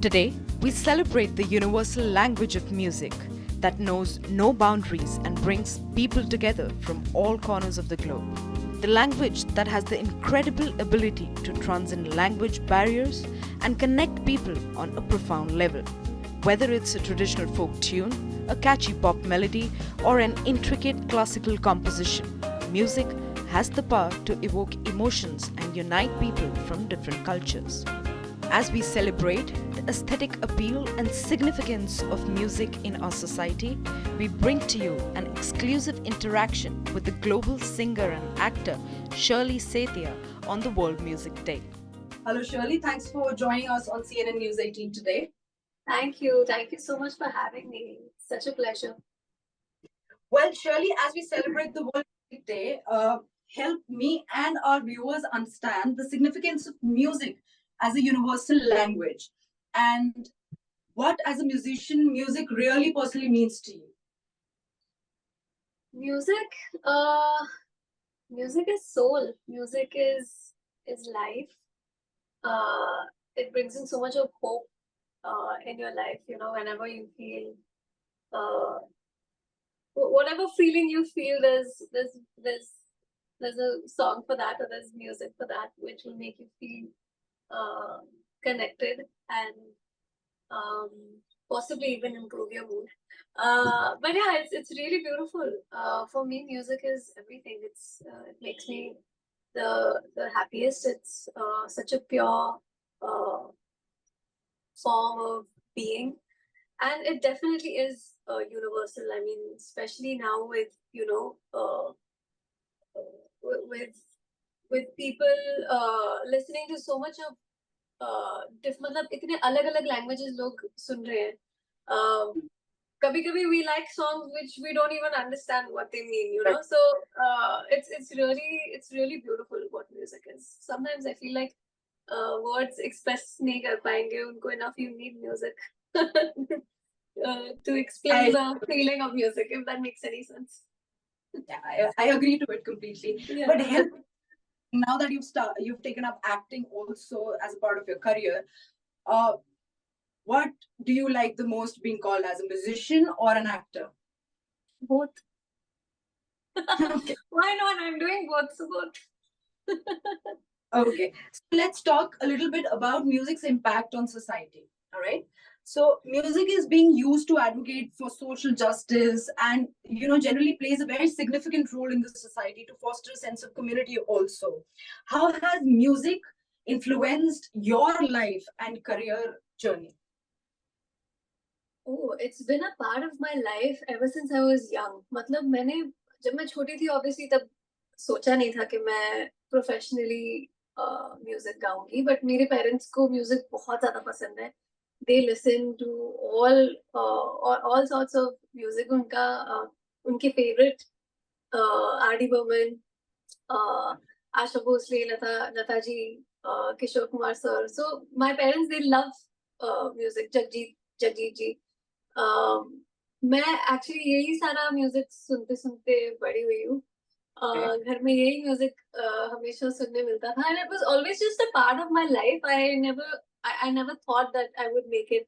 Today, we celebrate the universal language of music that knows no boundaries and brings people together from all corners of the globe. The language that has the incredible ability to transcend language barriers and connect people on a profound level. Whether it's a traditional folk tune, a catchy pop melody, or an intricate classical composition, music has the power to evoke emotions and unite people from different cultures. As we celebrate the aesthetic appeal and significance of music in our society, we bring to you an exclusive interaction with the global singer and actor Shirley Setia on the World Music Day. Hello, Shirley. Thanks for joining us on CNN News 18 today. Thank you. Thank you so much for having me. Such a pleasure. Well, Shirley, as we celebrate the World Music Day, help me and our viewers understand the significance of music as a universal language and what, as a musician, music really personally means to you. Music is soul. Music is life. It brings in so much of hope in your life. You know, whenever you feel whatever feeling you feel, there's a song for that, or there's music for that, which will make you feel connected and possibly even improve your mood. But yeah, it's really beautiful. For me, music is everything. It makes me the happiest. It's such a pure form of being, and it definitely is universal. I mean, especially now with with people listening to so much of मतलब इतने अलग-अलग languages लोग सुन रहे हैं. कभी-कभी we like songs which we don't even understand what they mean, you know. So it's really beautiful what music is. Sometimes I feel like words express नहीं कर पाएंगे उनको enough. You need music to explain the feeling of music, if that makes any sense. Yeah, I agree to it completely. Yeah. But help, now that you've taken up acting also as a part of your career, what do you like the most, being called as a musician or an actor? Both. Okay. Why not? I'm doing both, so both. Okay, so let's talk a little bit about music's impact on society. All right. So music is being used to advocate for social justice and, generally plays a very significant role in the society to foster a sense of community also. How has music influenced your life and career journey? Oh, it's been a part of my life ever since I was young. मतलब जब मैं छोटी थी, obviously तब सोचा नहीं था कि मैं professionally music गाऊंगी, but मेरे parents को music बहुत ज़्यादा पसंद है. They listen to all sorts of music. उनके favorite R.D. Burman, Asha Bhosle, Lata ji, Kishore Kumar sir. So my parents, they love music. Jagjit ji. मैं actually यही सारा music सुनते सुनते बड़ी हुई हूँ. घर में यही music हमेशा सुनने मिलता था, and it was always just a part of my life. I never thought that I would make it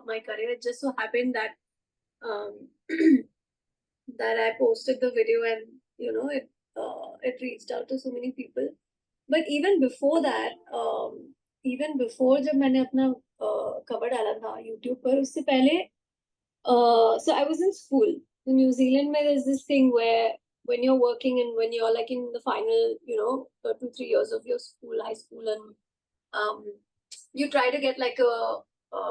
my career. It just so happened that that I posted the video, and it reached out to so many people. But even before that, even before जब मैंने अपना cover डाला था YouTube पर, उससे पहले so I was in school. In New Zealand, there's this thing where when you're working and when you're like in the final, 2-3 years of your school, high school, and you try to get like a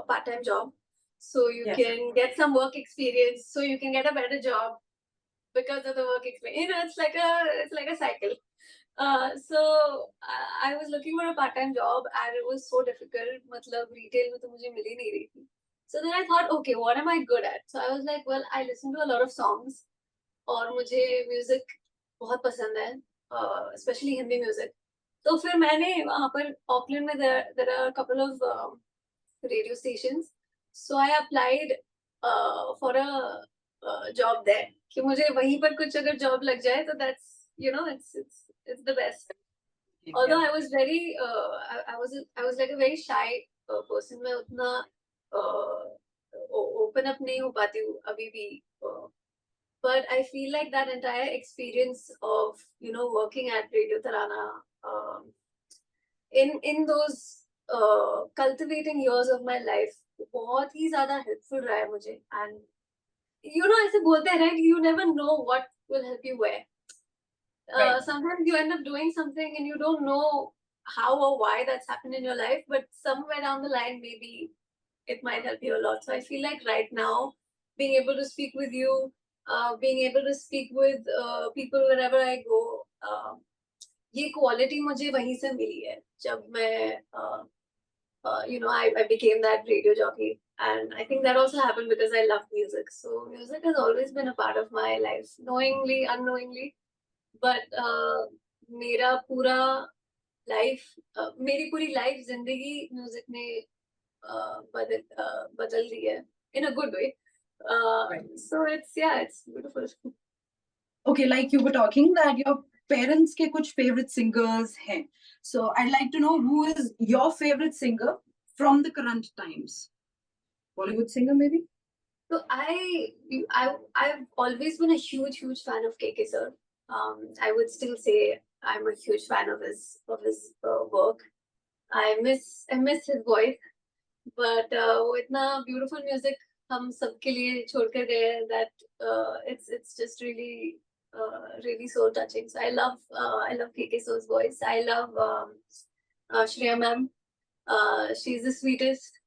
part-time job, so you can get some work experience, so you can get a better job because of the work experience. It's like a cycle. So I was looking for a part-time job, and it was so difficult. मतलब retail में तो मुझे मिल ही नहीं रही थी. So then I thought, okay, what am I good at? So I was like, well, I listen to a lot of songs, और मुझे music बहुत पसंद है, especially Hindi music. तो फिर मैंने वहाँ पर Auckland में there are a couple of radio stations. So I applied for a job there. कि मुझे वहीं पर कुछ अगर job लग जाए, तो that's, it's the best. Although I was very I was like a very shy person. मैं उतना ओपन अप नहीं हो पाती हूँ अभी भी. But I feel like that entire experience of working at Radio Tarana, um, in those cultivating years of my life, बहुत ही ज़्यादा helpful रहा है मुझे. And ऐसे बोलते हैं right, you never know what will help you where. Right. Sometimes you end up doing something and you don't know how or why that's happened in your life, but somewhere down the line, maybe it might help you a lot. So I feel like right now, being able to speak with you, being able to speak with people wherever I go, ये quality मुझे वहीं से मिली है जब मैं I became that radio jockey. And I think that also happened because I love music. So music has always been a part of my life, knowingly, unknowingly. But मेरा पूरा life मेरी पूरी लाइफ जिंदगी म्यूजिक ने बदल दी है in a good way. Right. So it's beautiful. Okay, like you were talking that your parents के कुछ favorite singers हैं. So I'd like to know who is your favorite singer from the current times. Bollywood singer maybe? So I've always been a huge fan of KK sir. I would still say I'm a huge fan of his work. I miss his voice, but वो इतना beautiful music हम सबके लिए छोड़ कर गए हैं that it's just really soul touching. So I love KK So's voice. I love Shreya ma'am. She's the sweetest.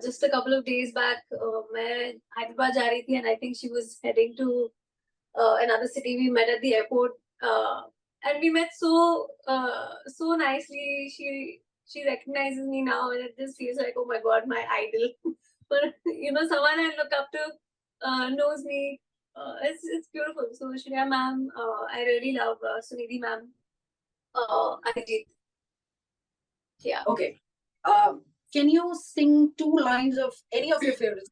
Just a couple of days back, मैं हैदराबाद जा रही थी and I think she was heading to another city. We met at the airport, and we met so nicely. She recognizes me now, and it just feels like, oh my god, my idol. But someone I look up to knows me. It's beautiful. So Shreya ma'am, I really love Sunidhi ma'am, Arijit. Yeah. Okay. Can you sing 2 lines of any of your favorites?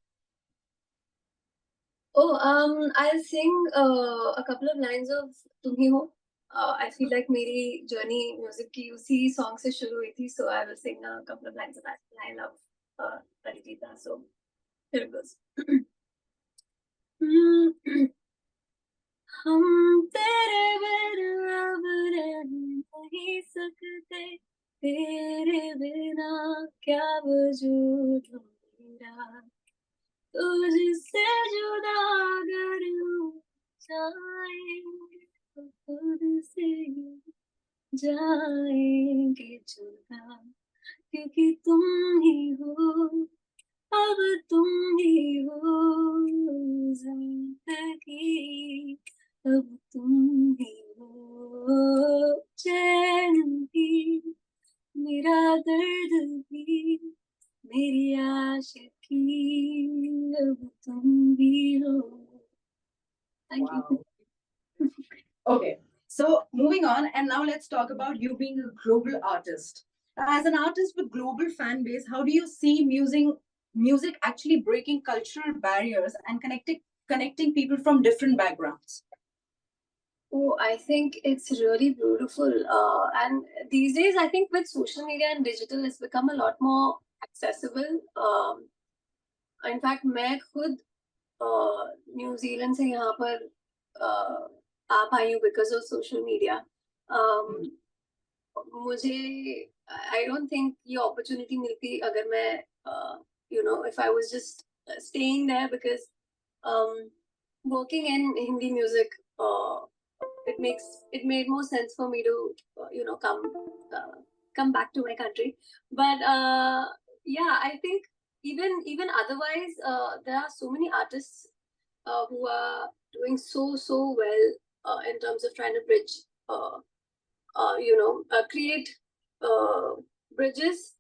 Oh, I'll sing a couple of lines of Tum Hi Ho. I feel like मेरी journey music की उसी song से शुरू हुई थी, so I will sing a couple of lines of that. I love Arijit, so here it goes. हम तेरे बिना अब रह नहीं सकते, तेरे बिना क्या वजूद हो मेरा, तुझसे जुदा अगर हो जाएंगे तो खुद से जाएंगे जुदा, क्योंकि तुम ही हो, अब तुम ही हो जिंदगी, अब तुम ही हो चैन भी, मेरा दर्द भी, मेरी आशिकी, अब तुम ही हो. Thank you. Okay, so moving on, and now let's talk about you being a global artist. As an artist with global fan base, how do you see music actually breaking cultural barriers and connecting people from different backgrounds? Oh, I think it's really beautiful. And these days, I think with social media and digital, it's become a lot more accessible. In fact, मैं खुद New Zealand से यहाँ पर आ पाई हूँ because of social media. मुझे I don't think ये opportunity मिलती अगर मैं if I was just staying there, because working in Hindi music, it made more sense for me to come back to my country. But yeah, I think even otherwise, there are so many artists who are doing so well in terms of trying to bridge create bridges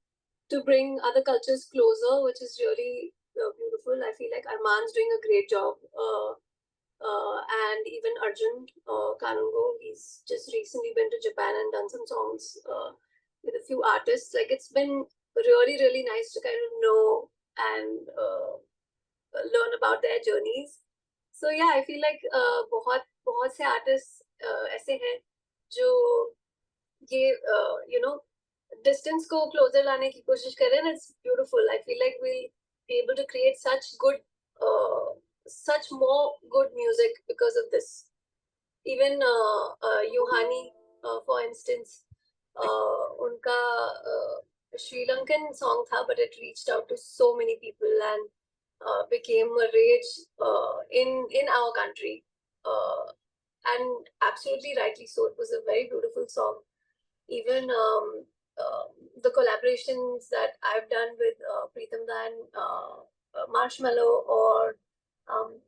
to bring other cultures closer, which is really beautiful. I feel like Arman's doing a great job. And even Arjun Kanungo, he's just recently been to Japan and done some songs with a few artists. Like, it's been really nice to kind of know and learn about their journeys. So yeah, I feel like बहुत से artists ऐसे हैं जो ये distance को closer लाने की कोशिश कर रहे हैं. It's beautiful. I feel like be able to create such more good music because of this. Even Yohani, for instance, उनका Sri Lankan song था, but it reached out to so many people and became a rage in our country. And absolutely rightly so. It was a very beautiful song. Even the collaborations that I've done with Preetham Da and Marshmallow, or um,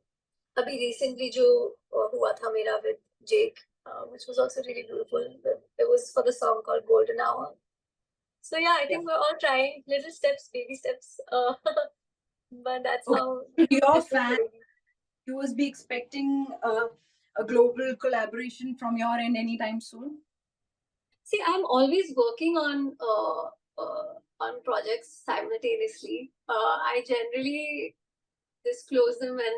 अभी recently जो हुआ था मेरा with Jake, which was also really beautiful. It was for the song called Golden Hour. So yeah, I think we're all trying little steps, baby steps. But that's how Your it's fan, going. you must be expecting a global collaboration from your end anytime soon. See, I'm always working on projects simultaneously. I generally disclose them when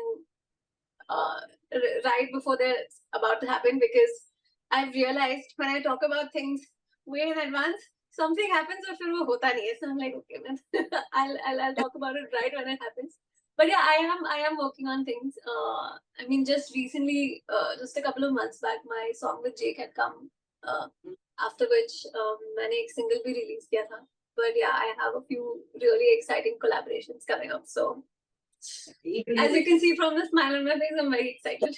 right before they're about to happen, because I've realized when I talk about things way in advance, something happens or फिर वो होता नहीं है. So I'm like, okay, man, I'll talk about it right when it happens. But yeah, I am working on things. I mean, just recently, just a couple of months back, my song with Jake had come. After which, मैंने एक single भी release किया था. But yeah, I have a few really exciting collaborations coming up. So as you can see from the smile on my face, I'm very excited.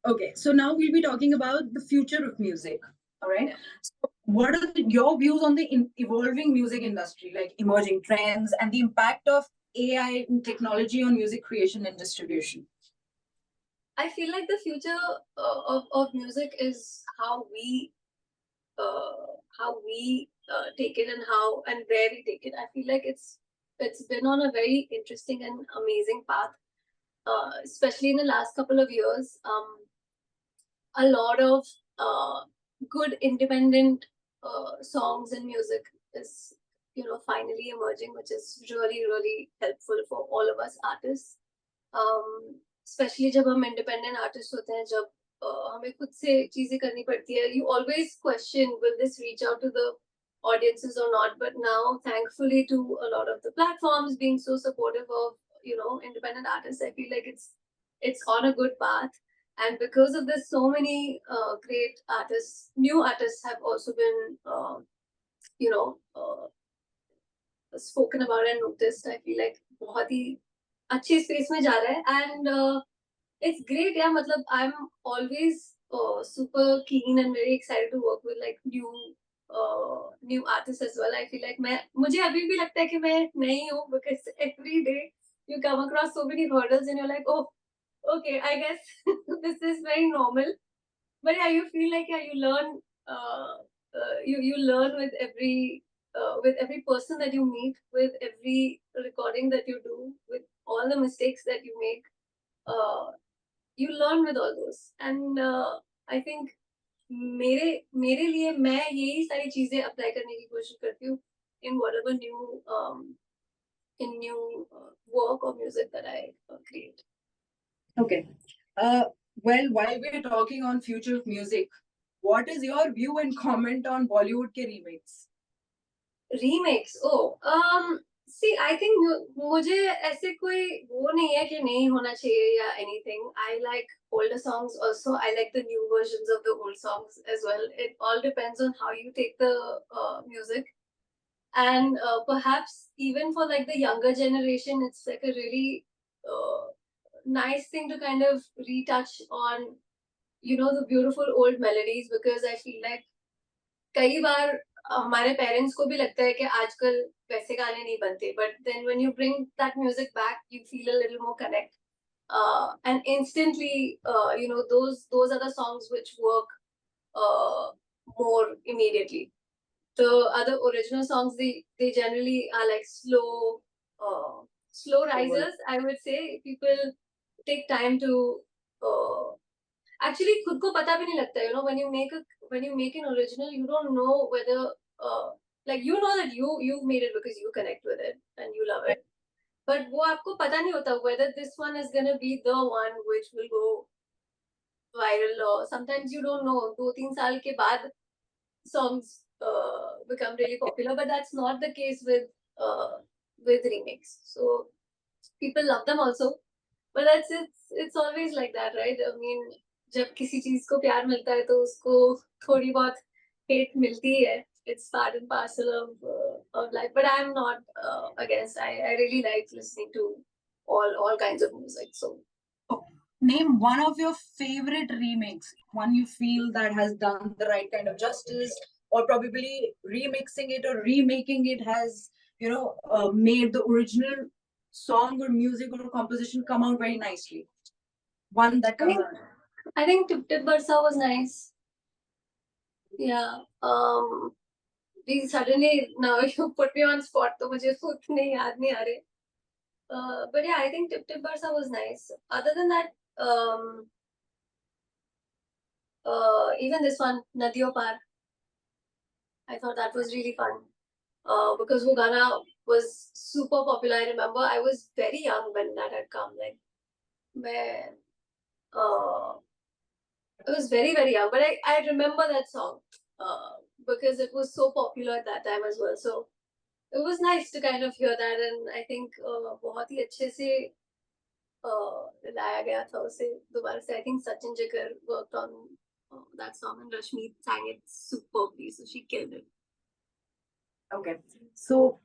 Okay, so now we'll be talking about the future of music. All right. Yeah. So what are your views on the evolving music industry, like emerging trends and the impact of AI and technology on music creation and distribution? I feel like the future of music is how we take it, and how and where we take it. I feel like it's been on a very interesting and amazing path, especially in the last couple of years. A lot of good independent songs and music is finally emerging, which is really helpful for all of us artists. Especially जब हम independent artists होते हैं, जब हमें खुद से चीजें करनी पड़ती है, you always question, will this reach out to the audiences or not? But now, thankfully, to a lot of the platforms being so supportive of independent artists, I feel like it's on a good path. And because of this, so many great artists, new artists, have also been you know spoken about and noticed. I feel like बहुत ही अच्छे space में जा रहा है, and it's great. Yeah, मतलब I'm always super keen and very excited to work with like new artists as well. I feel like मुझे अभी भी लगता है कि मैं नई हूँ, because every day you come across so many hurdles and you're like, oh, okay, I guess this is very normal. But yeah, you feel like, yeah, you learn. You learn with every person that you meet, with every recording that you do, with all the mistakes that you make. You learn with all those, and I think मेरे लिए मैं यही सारी चीजें apply करने की कोशिश करती हूँ in whatever new work or music that I create. Okay. Well, while we're talking on future of music, what is your view and comment on Bollywood ke remakes? Remakes, oh, see, I think मुझे ऐसे कोई वो नहीं है कि नहीं होना चाहिए या anything. I like older songs also. I like the new versions of the old songs as well. It all depends on how you take the music. And perhaps even for like the younger generation, it's like a really nice thing to kind of retouch on, the beautiful old melodies, because I feel like कई बार हमारे parents को भी लगता है कि आजकल वैसे गाने नहीं बनते, but then when you bring that music back, you feel a little more connect, and instantly, those are the songs which work more immediately. The other original songs, they generally are like slow risers, I would say. People take time to actually खुद को पता भी नहीं लगता, when you make an original, you don't know whether like that you've made it because you connect with it and you love it, but वो आपको पता नहीं होता whether this one is gonna be the one which will go viral, or sometimes you don't know, 2-3 साल के बाद songs become really popular. But that's not the case with with remakes. So people love them also, but it's always like that, right? I mean, जब किसी चीज को प्यार मिलता है तो उसको थोड़ी बहुत hate मिलती है. It's part and parcel of life. But I'm not against. I really like listening to all kinds of music. So Name one of your favorite remakes, one you feel that has done the right kind of justice, or probably remixing it or remaking it has, made the original song or music or composition come out very nicely. One that comes out. I think Tip Tip Barsa was nice. Yeah. We suddenly now you put me on spot, तो मुझे उतने याद नहीं आ रहे. But yeah, I think Tip Tip Barsa was nice. Other than that, even this one, Nadiyo Par, I thought that was really fun. Because वो गाना was super popular. I remember I was very young when that had come. Like, I was very, very young, but I remember that song because it was so popular at that time as well. So it was nice to kind of hear that, and I think बहुत ही अच्छे से लाया गया था उसे दोबारा से. I think Sachin Jigar worked on that song, and Rashmi sang it superbly, so she killed it. Okay, so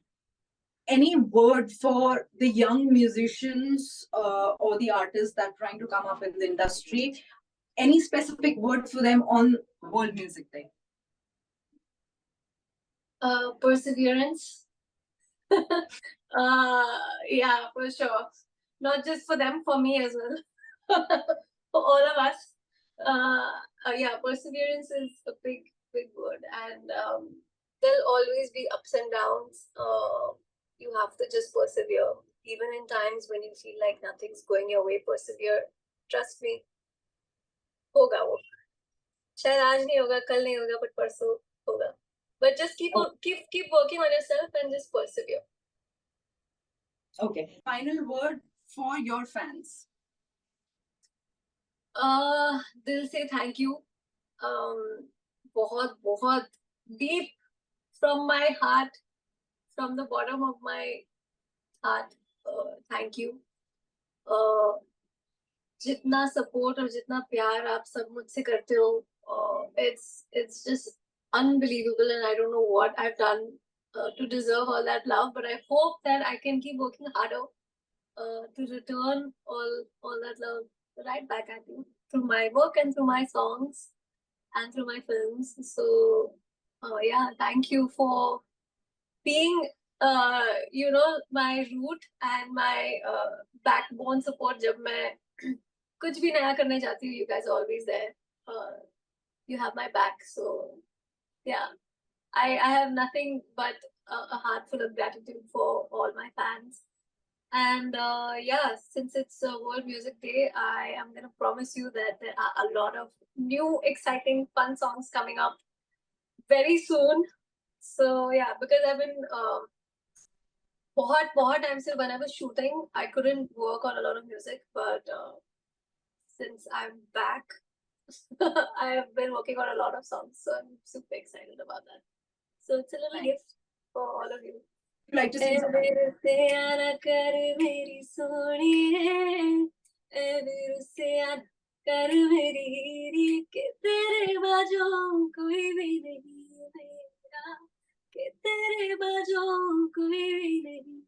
any word for the young musicians or the artists that are trying to come up in the industry? Any specific word for them on World Music Day? Perseverance. Yeah, for sure. Not just for them, for me as well. For all of us. Yeah, perseverance is a big, big word. And there'll always be ups and downs. You have to just persevere. Even in times when you feel like nothing's going your way, persevere. Trust me. होगा वो. शायद आज नहीं होगा, कल नहीं होगा, but परसों होगा. But just keep working on yourself and just persevere. Okay. Final word for your fans. They'll say thank you. बहुत deep from my heart, from the bottom of my heart. Thank you. जितना support और जितना प्यार आप सब मुझसे करते हो, it's just unbelievable, and I don't know what I've done to deserve all that love, but I hope that I can keep working harder to return all that love right back at you through my work and through my songs and through my films. So yeah, thank you for being my root and my backbone support. जब मैं कुछ भी नया करने जाती हूँ, you guys are always there. You have my back, so yeah, I have nothing but a heart full of gratitude for all my fans. And yeah, since it's World Music Day, I am going to promise you that there are a lot of new, exciting, fun songs coming up very soon. So yeah, because I've been बहुत time से when I was shooting, I couldn't work on a lot of music, but since I'm back, I have been working on a lot of songs, so I'm super excited about that. So it's a little gift for all of you. Like to see something. कर मेरी हीरी के तेरे बाजों कोई भी नहीं मेरा, के तेरे बाजों कोई भी नहीं,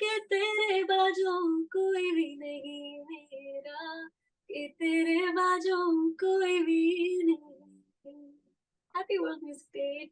के तेरे बाजों कोई भी नहीं मेरा, के तेरे बाजों कोई भी नहीं. Happy World Music Day.